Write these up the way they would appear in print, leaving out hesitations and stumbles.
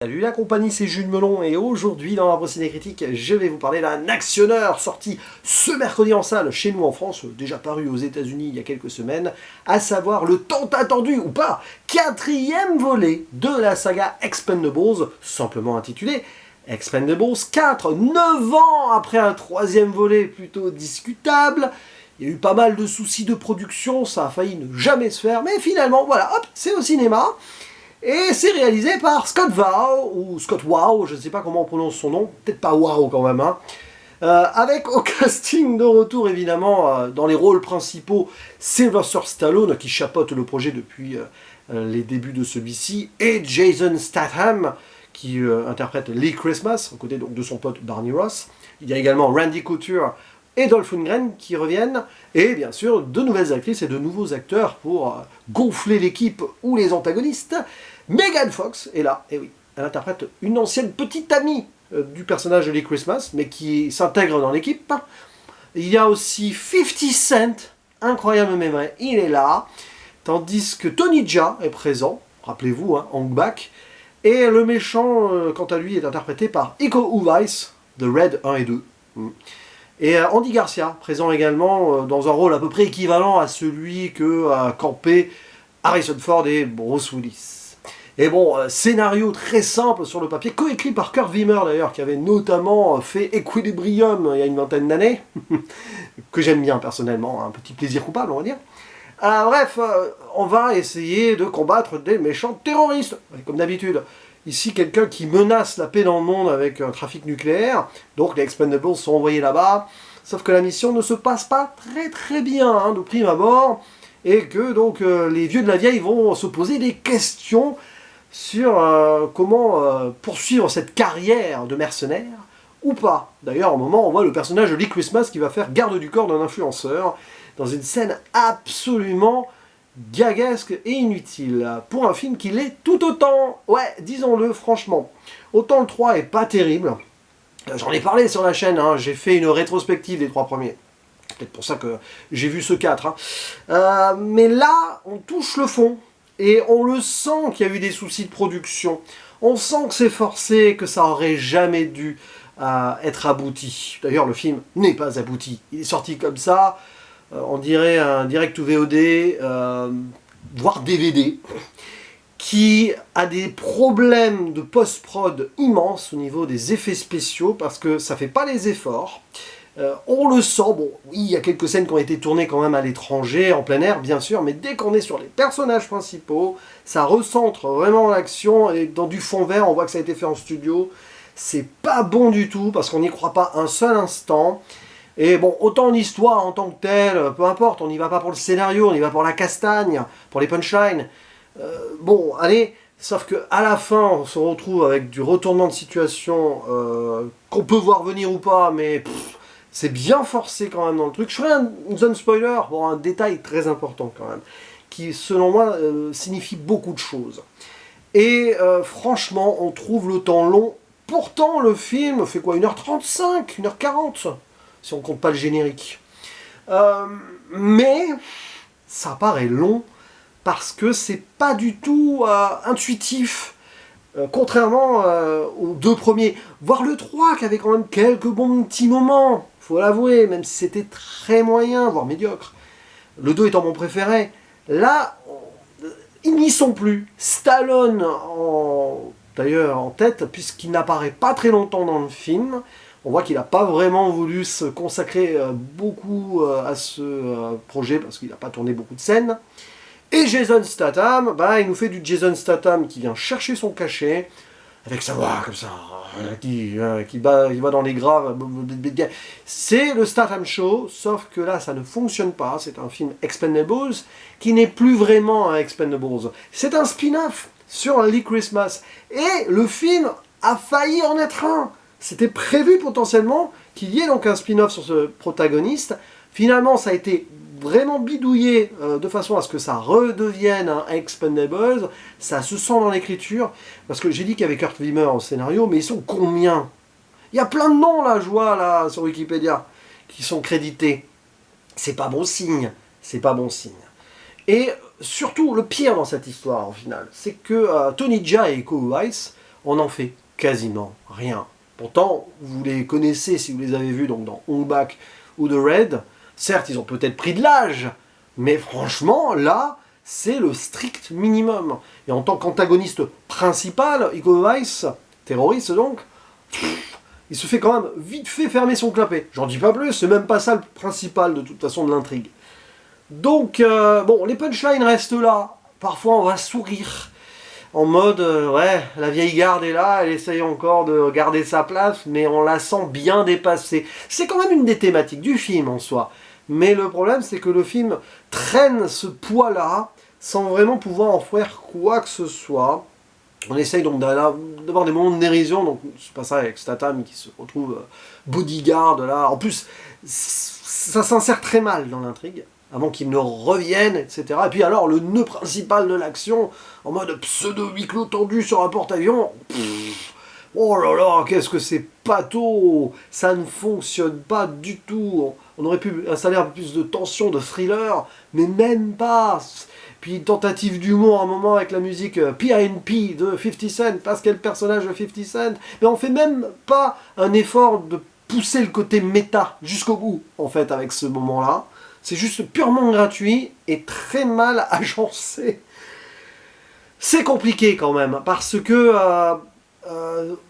Salut la compagnie, c'est Jules Melon et aujourd'hui dans l'arbre cinécritique, je vais vous parler d'un actionneur sorti ce mercredi en salle chez nous en France, déjà paru aux États-Unis il y a quelques semaines, à savoir le tant attendu ou pas, 4e volet de la saga Expendables, simplement intitulé Expendables 4, 9 ans après un 3e volet plutôt discutable. Il y a eu pas mal de soucis de production, ça a failli ne jamais se faire, mais finalement voilà, hop, c'est au cinéma. Et c'est réalisé par Scott Wow, ou Scott Wow, je ne sais pas comment on prononce son nom, peut-être pas Wow quand même, hein. Avec au casting de retour évidemment, dans les rôles principaux, Sylvester Stallone qui chapeaute le projet depuis les débuts de celui-ci, et Jason Statham qui interprète Lee Christmas, aux côtés donc de son pote Barney Ross. Il y a également Randy Couture et Dolph Lundgren qui reviennent, et bien sûr de nouvelles actrices et de nouveaux acteurs pour gonfler l'équipe ou les antagonistes. Megan Fox est là, et oui, elle interprète une ancienne petite amie du personnage de Lee Christmas, mais qui s'intègre dans l'équipe. Il y a aussi 50 Cent, incroyable mais vrai, il est là, tandis que Tony Jaa est présent, rappelez-vous, hein, Hank Back, et le méchant, quant à lui, est interprété par Iko Uwais, de Red 1 et 2. Et Andy Garcia, présent également dans un rôle à peu près équivalent à celui que a campé Harrison Ford et Bruce Willis. Et bon, scénario très simple sur le papier, coécrit par Kurt Wimmer d'ailleurs, qui avait notamment fait Equilibrium il y a une vingtaine d'années, que j'aime bien personnellement, un petit plaisir coupable on va dire. Bref, on va essayer de combattre des méchants terroristes, comme d'habitude. Ici, quelqu'un qui menace la paix dans le monde avec un trafic nucléaire, donc les Expendables sont envoyés là-bas, sauf que la mission ne se passe pas très bien, hein, de prime abord, et que donc les vieux de la vieille vont se poser des questions sur comment poursuivre cette carrière de mercenaire, ou pas. D'ailleurs, au moment, on voit le personnage de Lee Christmas qui va faire garde du corps d'un influenceur, dans une scène absolument gaguesque et inutile, pour un film qui l'est tout autant. Ouais, disons-le franchement. Autant le 3 est pas terrible, j'en ai parlé sur la chaîne, hein, j'ai fait une rétrospective des 3 premiers. Peut-être pour ça que j'ai vu ce 4. Hein. Mais là, on touche le fond. Et on le sent qu'il y a eu des soucis de production. On sent que c'est forcé, que ça aurait jamais dû être abouti. D'ailleurs, le film n'est pas abouti. Il est sorti comme ça, on dirait un direct to VOD, voire DVD, qui a des problèmes de post-prod immenses au niveau des effets spéciaux, parce que ça fait pas les efforts. On le sent, bon, oui, il y a quelques scènes qui ont été tournées quand même à l'étranger, en plein air, bien sûr, mais dès qu'on est sur les personnages principaux, ça recentre vraiment l'action, et dans du fond vert, on voit que ça a été fait en studio. C'est pas bon du tout, parce qu'on n'y croit pas un seul instant. Et bon, autant l'histoire en tant que telle, peu importe, on n'y va pas pour le scénario, on y va pour la castagne, pour les punchlines. Bon, allez, sauf qu'à la fin, on se retrouve avec du retournement de situation qu'on peut voir venir ou pas, mais c'est bien forcé quand même dans le truc. Je ferai une zone spoiler, bon, un détail très important quand même, qui selon moi signifie beaucoup de choses. Et franchement, on trouve le temps long. Pourtant, le film fait quoi, 1h35, 1h40, si on compte pas le générique. Mais ça paraît long, parce que c'est pas du tout intuitif. Contrairement aux 2 premiers, voire le 3 qui avait quand même quelques bons petits moments, faut l'avouer, même si c'était très moyen, voire médiocre. Le 2 étant mon préféré. Là, ils n'y sont plus. Stallone, d'ailleurs en tête, puisqu'il n'apparaît pas très longtemps dans le film. On voit qu'il n'a pas vraiment voulu se consacrer beaucoup à ce projet, parce qu'il n'a pas tourné beaucoup de scènes. Et Jason Statham, bah, il nous fait du Jason Statham qui vient chercher son cachet, avec sa voix comme ça, qui va dans les graves. C'est le Statham Show, sauf que là, ça ne fonctionne pas. C'est un film Expendables qui n'est plus vraiment un Expendables. C'est un spin-off sur Lee Christmas. Et le film a failli en être un. C'était prévu potentiellement qu'il y ait donc un spin-off sur ce protagoniste. Finalement, ça a été vraiment bidouillé de façon à ce que ça redevienne un Expendables. Ça se sent dans l'écriture, parce que j'ai dit qu'il y avait Kurt Wimmer au scénario, mais ils sont combien? Il y a plein de noms là, je vois là sur Wikipédia, qui sont crédités. C'est pas bon signe, c'est pas bon signe. Et surtout, le pire dans cette histoire, au final, c'est que Tony Jaa et Iko Uwais on n'en fait quasiment rien. Pourtant, vous les connaissez si vous les avez vus donc dans Hong Bak ou The Raid. Certes, ils ont peut-être pris de l'âge, mais franchement, là, c'est le strict minimum. Et en tant qu'antagoniste principal, Iko Uwais, terroriste donc, il se fait quand même vite fait fermer son clapet. J'en dis pas plus, c'est même pas ça le principal de toute façon de l'intrigue. Donc, bon, les punchlines restent là. Parfois, on va sourire. En mode, ouais, la vieille garde est là, elle essaye encore de garder sa place, mais on la sent bien dépassée. C'est quand même une des thématiques du film en soi. Mais le problème, c'est que le film traîne ce poids-là, sans vraiment pouvoir en faire quoi que ce soit. On essaye donc d'avoir des moments de dérision, donc c'est pas ça avec Statham qui se retrouve bodyguard là. En plus, ça s'insère très mal dans l'intrigue, avant qu'il ne revienne, etc. Et puis alors, le nœud principal de l'action, en mode pseudo-huis clos tendu sur un porte-avions, oh là là, qu'est-ce que c'est pâteau! Ça ne fonctionne pas du tout. On aurait pu installer un peu plus de tension, de thriller, mais même pas. Puis une tentative d'humour à un moment avec la musique P.I.N.P. de 50 Cent, parce qu'elle est le personnage de 50 Cent. Mais on fait même pas un effort de pousser le côté méta jusqu'au bout, en fait, avec ce moment-là. C'est juste purement gratuit et très mal agencé. C'est compliqué quand même, parce que,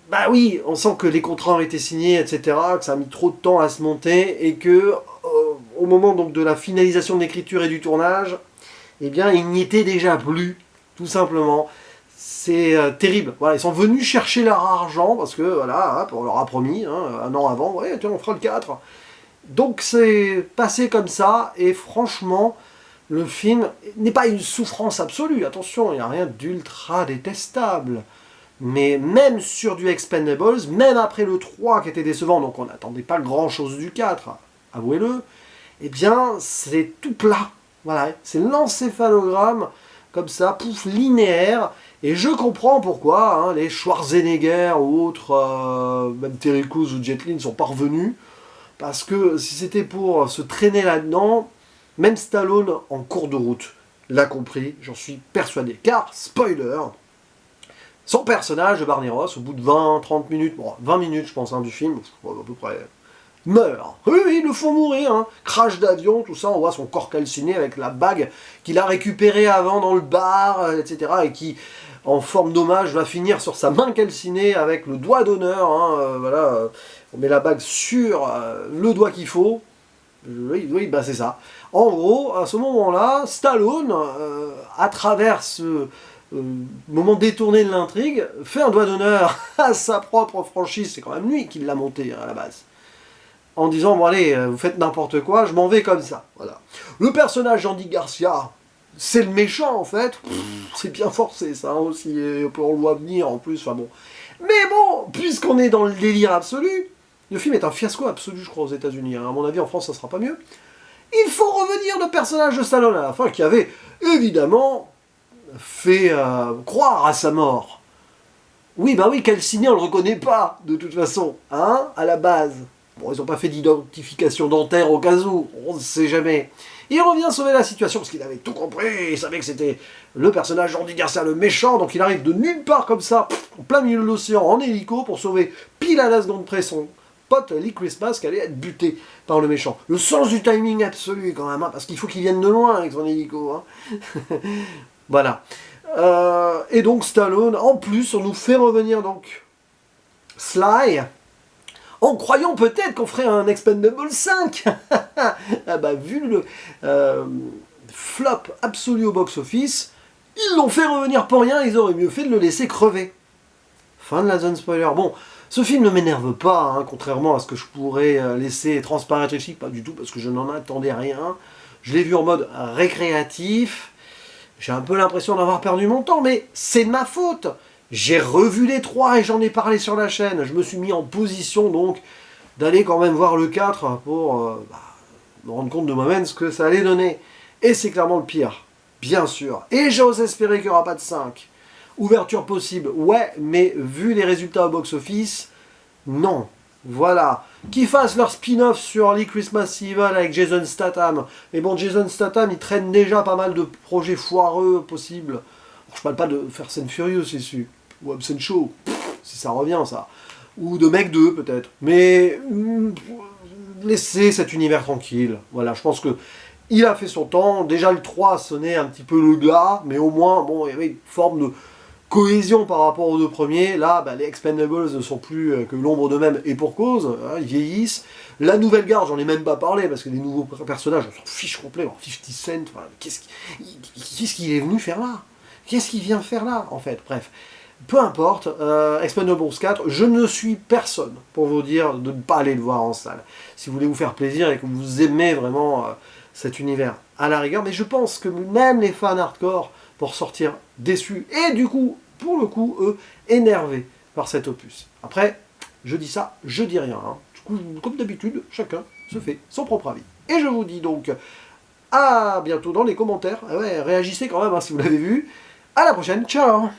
bah oui, on sent que les contrats ont été signés, etc., que ça a mis trop de temps à se monter, et que, au moment donc de la finalisation de l'écriture et du tournage, eh bien, il n'y était déjà plus, tout simplement. C'est terrible. Voilà, ils sont venus chercher leur argent, parce que, voilà, hop, on leur a promis, hein, un an avant, ouais, tiens, on fera le 4. Donc c'est passé comme ça, et franchement, le film n'est pas une souffrance absolue, attention, il n'y a rien d'ultra détestable. Mais même sur du Expendables, même après le 3 qui était décevant, donc on n'attendait pas grand chose du 4, avouez-le, eh bien c'est tout plat. Voilà, c'est l'encéphalogramme, comme ça, pouf, linéaire, et je comprends pourquoi hein, les Schwarzenegger ou autres, même Terry Crews ou Jet Li ne sont pas revenus. Parce que si c'était pour se traîner là-dedans, même Stallone, en cours de route, l'a compris, j'en suis persuadé. Car, spoiler, son personnage de Barney Ross, au bout de 20-30 minutes, bon, 20 minutes je pense, hein, du film, à peu près, meurt. Oui, ils le font mourir, hein. Crash d'avion, tout ça, on voit son corps calciné avec la bague qu'il a récupérée avant dans le bar, etc. Et qui, en forme d'hommage, va finir sur sa main calcinée avec le doigt d'honneur, hein, voilà. On met la bague sur le doigt qu'il faut. Oui, bah c'est ça. En gros, à ce moment-là, Stallone, à travers ce moment détourné de l'intrigue, fait un doigt d'honneur à sa propre franchise. C'est quand même lui qui l'a monté à la base. En disant, bon allez, vous faites n'importe quoi, je m'en vais comme ça. Voilà. Le personnage Andy Garcia, c'est le méchant en fait. C'est bien forcé ça aussi, et on le voit venir en plus, enfin bon. Mais bon, puisqu'on est dans le délire absolu, le film est un fiasco absolu, je crois, aux États-Unis. À mon avis, en France, ça sera pas mieux. Il faut revenir le personnage de Stallone à la fin, qui avait évidemment fait croire à sa mort. Oui, bah oui, calciné, on le reconnaît pas, de toute façon, hein, à la base. Bon, ils n'ont pas fait d'identification dentaire au cas où, on ne sait jamais. Il revient sauver la situation, parce qu'il avait tout compris, il savait que c'était le personnage Andy Garcia, le méchant, donc il arrive de nulle part comme ça, en plein milieu de l'océan, en hélico, pour sauver pile à la seconde près son pote Lee Christmas qui allait être buté par le méchant. Le sens du timing absolu quand même, hein, parce qu'il faut qu'il vienne de loin avec son hélico. Hein. Voilà. Et donc Stallone, en plus, on nous fait revenir donc Sly, en croyant peut-être qu'on ferait un Expendables 5. Ah bah vu le flop absolu au box-office, ils l'ont fait revenir pour rien, ils auraient mieux fait de le laisser crever. Fin de la zone spoiler. Bon, ce film ne m'énerve pas, hein, contrairement à ce que je pourrais laisser transparaître ici, pas du tout, parce que je n'en attendais rien. Je l'ai vu en mode récréatif, j'ai un peu l'impression d'avoir perdu mon temps, mais c'est de ma faute. J'ai revu les 3 et j'en ai parlé sur la chaîne, je me suis mis en position donc d'aller quand même voir le 4 pour me rendre compte de moi-même ce que ça allait donner. Et c'est clairement le pire, bien sûr. Et j'ose espérer qu'il n'y aura pas de 5. Ouverture possible, ouais, mais vu les résultats au box-office, non. Voilà. Qu'ils fassent leur spin-off sur Lee Christmas Evil avec Jason Statham. Mais bon, Jason Statham, il traîne déjà pas mal de projets foireux possibles. Alors, je parle pas de Fast and Furious, c'est sûr. Ou Hobbs & Shaw. si ça revient ça. Ou de Mech 2 peut-être. Mais laissez cet univers tranquille. Voilà, je pense que il a fait son temps. Déjà le 3 sonnait un petit peu le glas, mais au moins, bon, il y avait une forme de cohésion par rapport aux deux premiers. Là, bah, les Expendables ne sont plus que l'ombre d'eux-mêmes, et pour cause, hein, ils vieillissent. La nouvelle garde, j'en ai même pas parlé, parce que des nouveaux personnages, on s'en fiche complet. 50 Cent, enfin, qu'est-ce qu'il est venu faire là? Qu'est-ce qu'il vient faire là, en fait? Bref. Peu importe, Expendables 4, je ne suis personne pour vous dire de ne pas aller le voir en salle. Si vous voulez vous faire plaisir et que vous aimez vraiment cet univers, à la rigueur, mais je pense que même les fans hardcore pour sortir déçus et du coup, pour le coup, eux, énervés par cet opus. Après, je dis ça, je dis rien. Hein. Du coup, comme d'habitude, chacun se fait son propre avis. Et je vous dis donc à bientôt dans les commentaires. Ah ouais, réagissez quand même hein, si vous l'avez vu. À la prochaine, ciao!